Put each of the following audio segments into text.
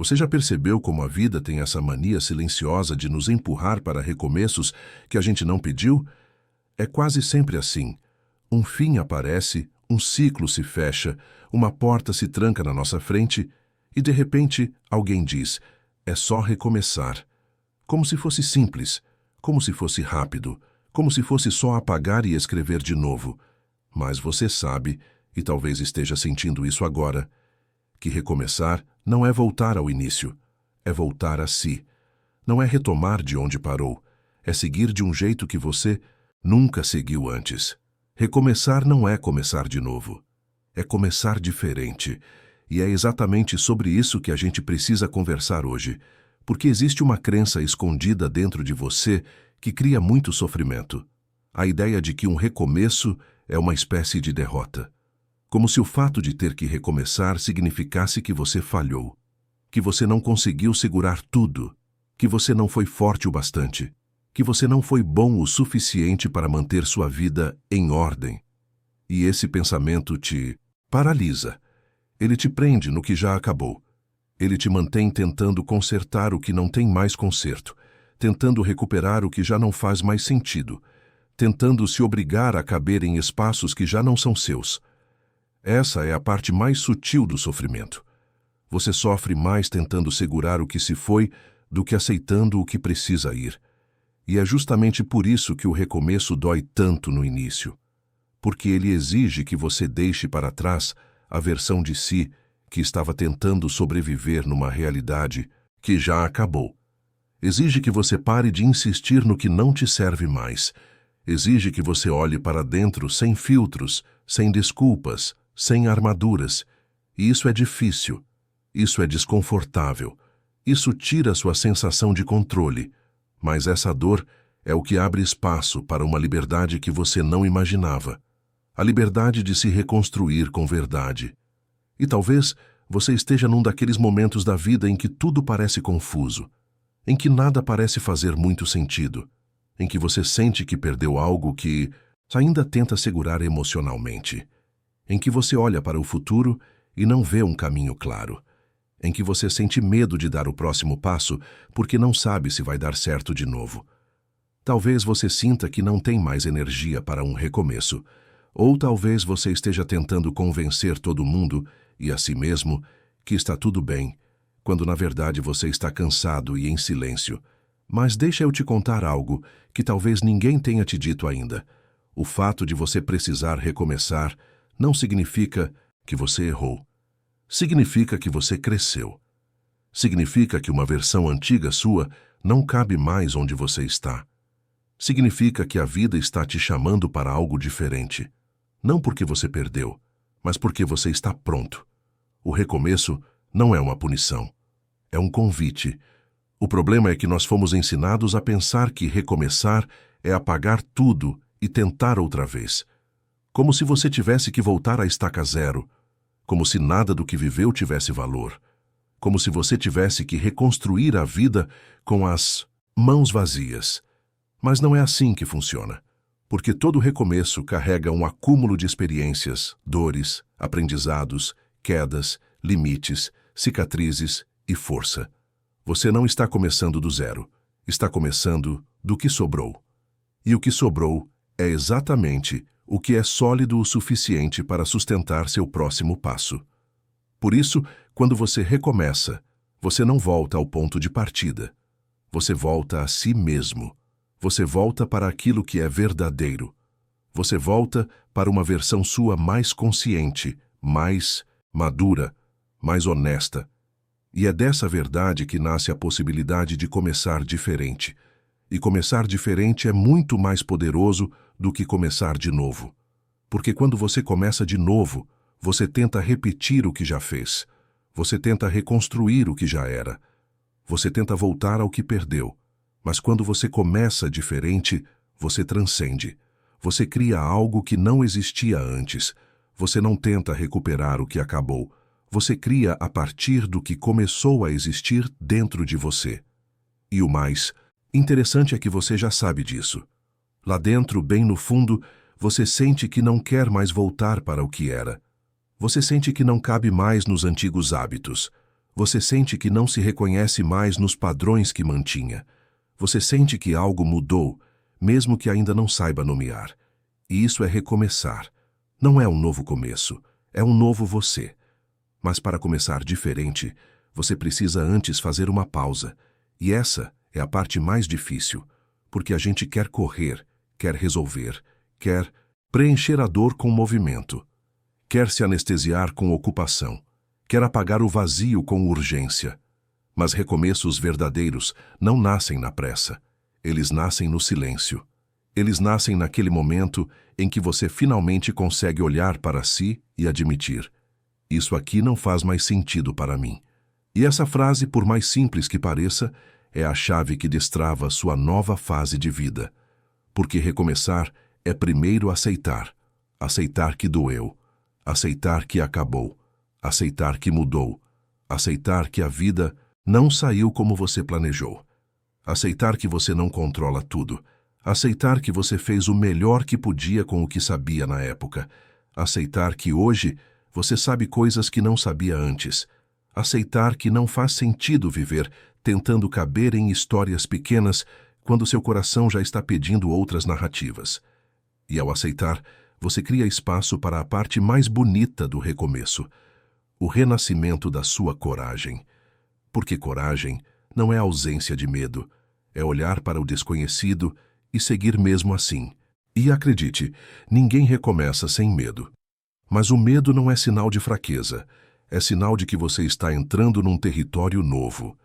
Você já percebeu como a vida tem essa mania silenciosa de nos empurrar para recomeços que a gente não pediu? É quase sempre assim. Um fim aparece, um ciclo se fecha, uma porta se tranca na nossa frente e, de repente, alguém diz: é só recomeçar. Como se fosse simples, como se fosse rápido, como se fosse só apagar e escrever de novo. Mas você sabe, e talvez esteja sentindo isso agora, que recomeçar não é voltar ao início, é voltar a si. Não é retomar de onde parou, é seguir de um jeito que você nunca seguiu antes. Recomeçar não é começar de novo, é começar diferente. E é exatamente sobre isso que a gente precisa conversar hoje, porque existe uma crença escondida dentro de você que cria muito sofrimento. A ideia de que um recomeço é uma espécie de derrota. Como se o fato de ter que recomeçar significasse que você falhou, que você não conseguiu segurar tudo, que você não foi forte o bastante, que você não foi bom o suficiente para manter sua vida em ordem. E esse pensamento te paralisa. Ele te prende no que já acabou. Ele te mantém tentando consertar o que não tem mais conserto, tentando recuperar o que já não faz mais sentido, tentando se obrigar a caber em espaços que já não são seus. Essa é a parte mais sutil do sofrimento. Você sofre mais tentando segurar o que se foi do que aceitando o que precisa ir. E é justamente por isso que o recomeço dói tanto no início. Porque ele exige que você deixe para trás a versão de si que estava tentando sobreviver numa realidade que já acabou. Exige que você pare de insistir no que não te serve mais. Exige que você olhe para dentro sem filtros, sem desculpas, sem armaduras. E isso é difícil. Isso é desconfortável. Isso tira sua sensação de controle. Mas essa dor é o que abre espaço para uma liberdade que você não imaginava. A liberdade de se reconstruir com verdade. E talvez você esteja num daqueles momentos da vida em que tudo parece confuso, em que nada parece fazer muito sentido, em que você sente que perdeu algo que ainda tenta segurar emocionalmente, em que você olha para o futuro e não vê um caminho claro, em que você sente medo de dar o próximo passo porque não sabe se vai dar certo de novo. Talvez você sinta que não tem mais energia para um recomeço, ou talvez você esteja tentando convencer todo mundo e a si mesmo que está tudo bem, quando na verdade você está cansado e em silêncio. Mas deixa eu te contar algo que talvez ninguém tenha te dito ainda. O fato de você precisar recomeçar não significa que você errou. Significa que você cresceu. Significa que uma versão antiga sua não cabe mais onde você está. Significa que a vida está te chamando para algo diferente. Não porque você perdeu, mas porque você está pronto. O recomeço não é uma punição. É um convite. O problema é que nós fomos ensinados a pensar que recomeçar é apagar tudo e tentar outra vez. Como se você tivesse que voltar à estaca zero. Como se nada do que viveu tivesse valor. Como se você tivesse que reconstruir a vida com as mãos vazias. Mas não é assim que funciona. Porque todo recomeço carrega um acúmulo de experiências, dores, aprendizados, quedas, limites, cicatrizes e força. Você não está começando do zero, está começando do que sobrou. E o que sobrou é exatamente o que é sólido o suficiente para sustentar seu próximo passo. Por isso, quando você recomeça, você não volta ao ponto de partida. Você volta a si mesmo. Você volta para aquilo que é verdadeiro. Você volta para uma versão sua mais consciente, mais madura, mais honesta. E é dessa verdade que nasce a possibilidade de começar diferente. E começar diferente é muito mais poderoso do que começar de novo. Porque quando você começa de novo, você tenta repetir o que já fez. Você tenta reconstruir o que já era. Você tenta voltar ao que perdeu. Mas quando você começa diferente, você transcende. Você cria algo que não existia antes. Você não tenta recuperar o que acabou. Você cria a partir do que começou a existir dentro de você. E o mais interessante é que você já sabe disso. Lá dentro, bem no fundo, você sente que não quer mais voltar para o que era. Você sente que não cabe mais nos antigos hábitos. Você sente que não se reconhece mais nos padrões que mantinha. Você sente que algo mudou, mesmo que ainda não saiba nomear. E isso é recomeçar. Não é um novo começo, é um novo você. Mas para começar diferente, você precisa antes fazer uma pausa. E essa é a parte mais difícil, porque a gente quer correr, quer resolver, quer preencher a dor com movimento, quer se anestesiar com ocupação, quer apagar o vazio com urgência. Mas recomeços verdadeiros não nascem na pressa. Eles nascem no silêncio. Eles nascem naquele momento em que você finalmente consegue olhar para si e admitir: isso aqui não faz mais sentido para mim. E essa frase, por mais simples que pareça, é a chave que destrava sua nova fase de vida. Porque recomeçar é primeiro aceitar. Aceitar que doeu. Aceitar que acabou. Aceitar que mudou. Aceitar que a vida não saiu como você planejou. Aceitar que você não controla tudo. Aceitar que você fez o melhor que podia com o que sabia na época. Aceitar que hoje você sabe coisas que não sabia antes. Aceitar que não faz sentido viver tentando caber em histórias pequenas quando seu coração já está pedindo outras narrativas. E ao aceitar, você cria espaço para a parte mais bonita do recomeço, o renascimento da sua coragem. Porque coragem não é ausência de medo, é olhar para o desconhecido e seguir mesmo assim. E acredite, ninguém recomeça sem medo. Mas o medo não é sinal de fraqueza, é sinal de que você está entrando num território novo.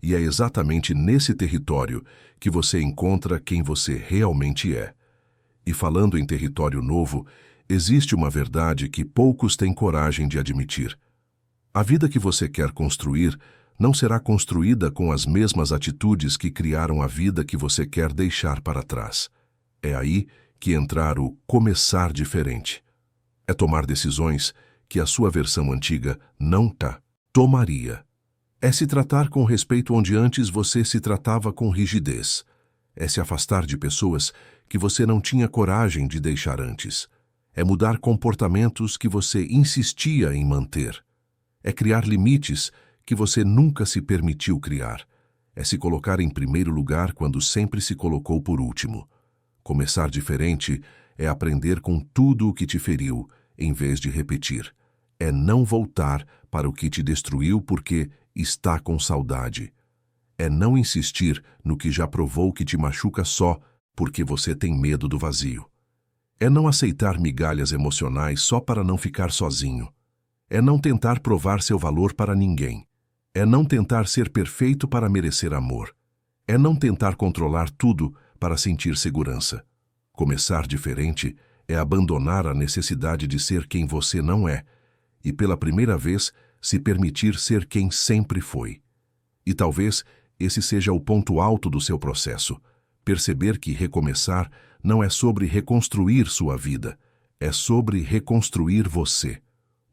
E é exatamente nesse território que você encontra quem você realmente é. E falando em território novo, existe uma verdade que poucos têm coragem de admitir. A vida que você quer construir não será construída com as mesmas atitudes que criaram a vida que você quer deixar para trás. É aí que entrar o começar diferente. É tomar decisões que a sua versão antiga não tomaria. É se tratar com respeito onde antes você se tratava com rigidez. É se afastar de pessoas que você não tinha coragem de deixar antes. É mudar comportamentos que você insistia em manter. É criar limites que você nunca se permitiu criar. É se colocar em primeiro lugar quando sempre se colocou por último. Começar diferente é aprender com tudo o que te feriu, em vez de repetir. É não voltar para o que te destruiu porque está com saudade. É não insistir no que já provou que te machuca só porque você tem medo do vazio. É não aceitar migalhas emocionais só para não ficar sozinho. É não tentar provar seu valor para ninguém. É não tentar ser perfeito para merecer amor. É não tentar controlar tudo para sentir segurança. Começar diferente é abandonar a necessidade de ser quem você não é e, pela primeira vez, se permitir ser quem sempre foi. E talvez esse seja o ponto alto do seu processo. Perceber que recomeçar não é sobre reconstruir sua vida, é sobre reconstruir você.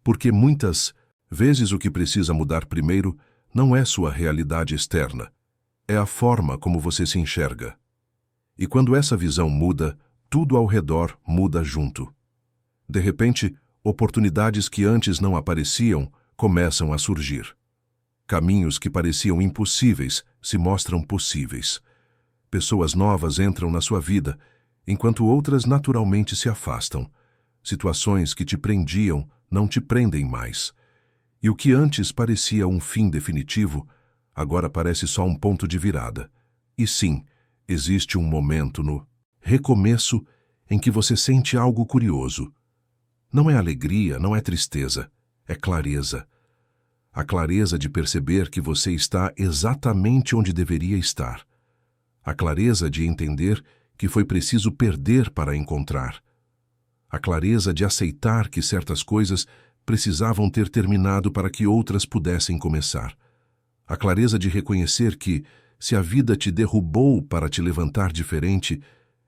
Porque muitas vezes o que precisa mudar primeiro não é sua realidade externa, é a forma como você se enxerga. E quando essa visão muda, tudo ao redor muda junto. De repente, oportunidades que antes não apareciam começam a surgir. Caminhos que pareciam impossíveis se mostram possíveis. Pessoas novas entram na sua vida, enquanto outras naturalmente se afastam. Situações que te prendiam não te prendem mais. E o que antes parecia um fim definitivo, agora parece só um ponto de virada. E sim, existe um momento no recomeço em que você sente algo curioso. Não é alegria, não é tristeza, é clareza. A clareza de perceber que você está exatamente onde deveria estar. A clareza de entender que foi preciso perder para encontrar. A clareza de aceitar que certas coisas precisavam ter terminado para que outras pudessem começar. A clareza de reconhecer que, se a vida te derrubou para te levantar diferente,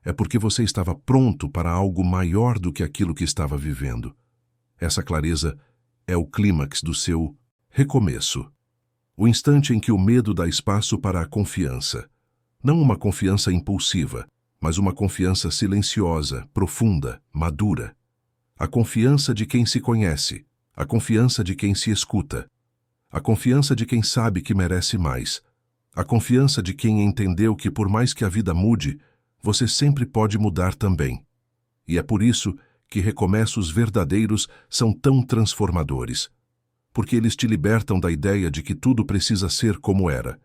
é porque você estava pronto para algo maior do que aquilo que estava vivendo. Essa clareza é o clímax do seu recomeço. O instante em que o medo dá espaço para a confiança. Não uma confiança impulsiva, mas uma confiança silenciosa, profunda, madura. A confiança de quem se conhece, a confiança de quem se escuta, A confiança de quem sabe que merece mais. A confiança de quem entendeu que por mais que a vida mude, você sempre pode mudar também. E é por isso que recomeços verdadeiros são tão transformadores. Porque eles te libertam da ideia de que tudo precisa ser como era.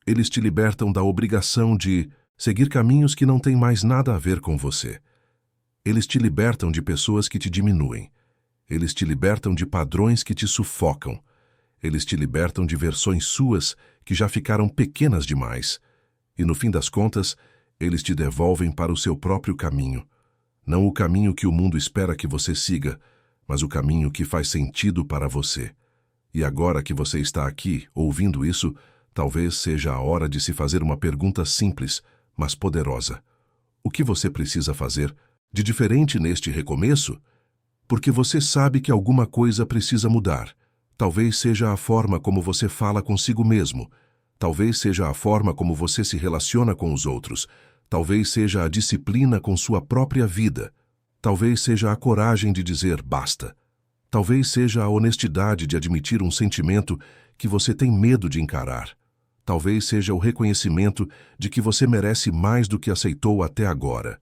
Eles te libertam da obrigação de seguir caminhos que não têm mais nada a ver com você. Eles te libertam de pessoas que te diminuem. Eles te libertam de padrões que te sufocam. Eles te libertam de versões suas que já ficaram pequenas demais. E no fim das contas, eles te devolvem para o seu próprio caminho. Não o caminho que o mundo espera que você siga, mas o caminho que faz sentido para você. E agora que você está aqui, ouvindo isso, talvez seja a hora de se fazer uma pergunta simples, mas poderosa. O que você precisa fazer de diferente neste recomeço? Porque você sabe que alguma coisa precisa mudar. Talvez seja a forma como você fala consigo mesmo. Talvez seja a forma como você se relaciona com os outros. Talvez seja a disciplina com sua própria vida. Talvez seja a coragem de dizer basta. Talvez seja a honestidade de admitir um sentimento que você tem medo de encarar. Talvez seja o reconhecimento de que você merece mais do que aceitou até agora.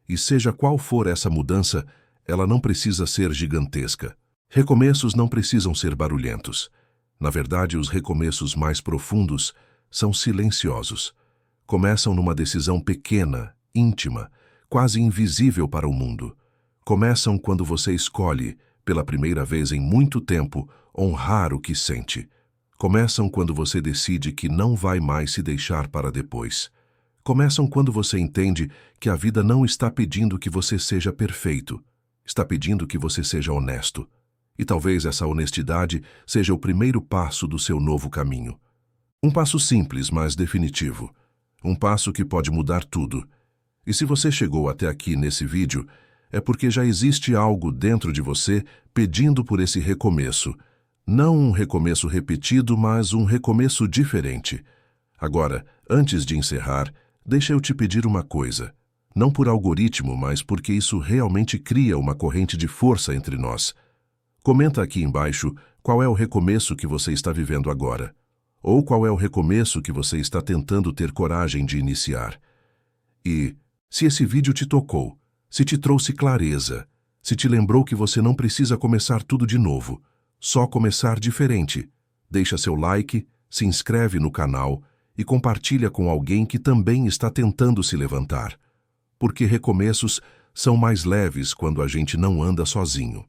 E seja qual for essa mudança, ela não precisa ser gigantesca. Recomeços não precisam ser barulhentos. Na verdade, os recomeços mais profundos são silenciosos. Começam numa decisão pequena, íntima, quase invisível para o mundo. Começam quando você escolhe, pela primeira vez em muito tempo, honrar o que sente. Começam quando você decide que não vai mais se deixar para depois. Começam quando você entende que a vida não está pedindo que você seja perfeito. Está pedindo que você seja honesto. E talvez essa honestidade seja o primeiro passo do seu novo caminho. Um passo simples, mas definitivo. Um passo que pode mudar tudo. E se você chegou até aqui nesse vídeo, é porque já existe algo dentro de você pedindo por esse recomeço. Não um recomeço repetido, mas um recomeço diferente. Agora, antes de encerrar, deixa eu te pedir uma coisa. Não por algoritmo, mas porque isso realmente cria uma corrente de força entre nós. Comenta aqui embaixo qual é o recomeço que você está vivendo agora. Ou qual é o recomeço que você está tentando ter coragem de iniciar. E, se esse vídeo te tocou, se te trouxe clareza, se te lembrou que você não precisa começar tudo de novo, só começar diferente, deixa seu like, se inscreve no canal e compartilha com alguém que também está tentando se levantar. Porque recomeços são mais leves quando a gente não anda sozinho.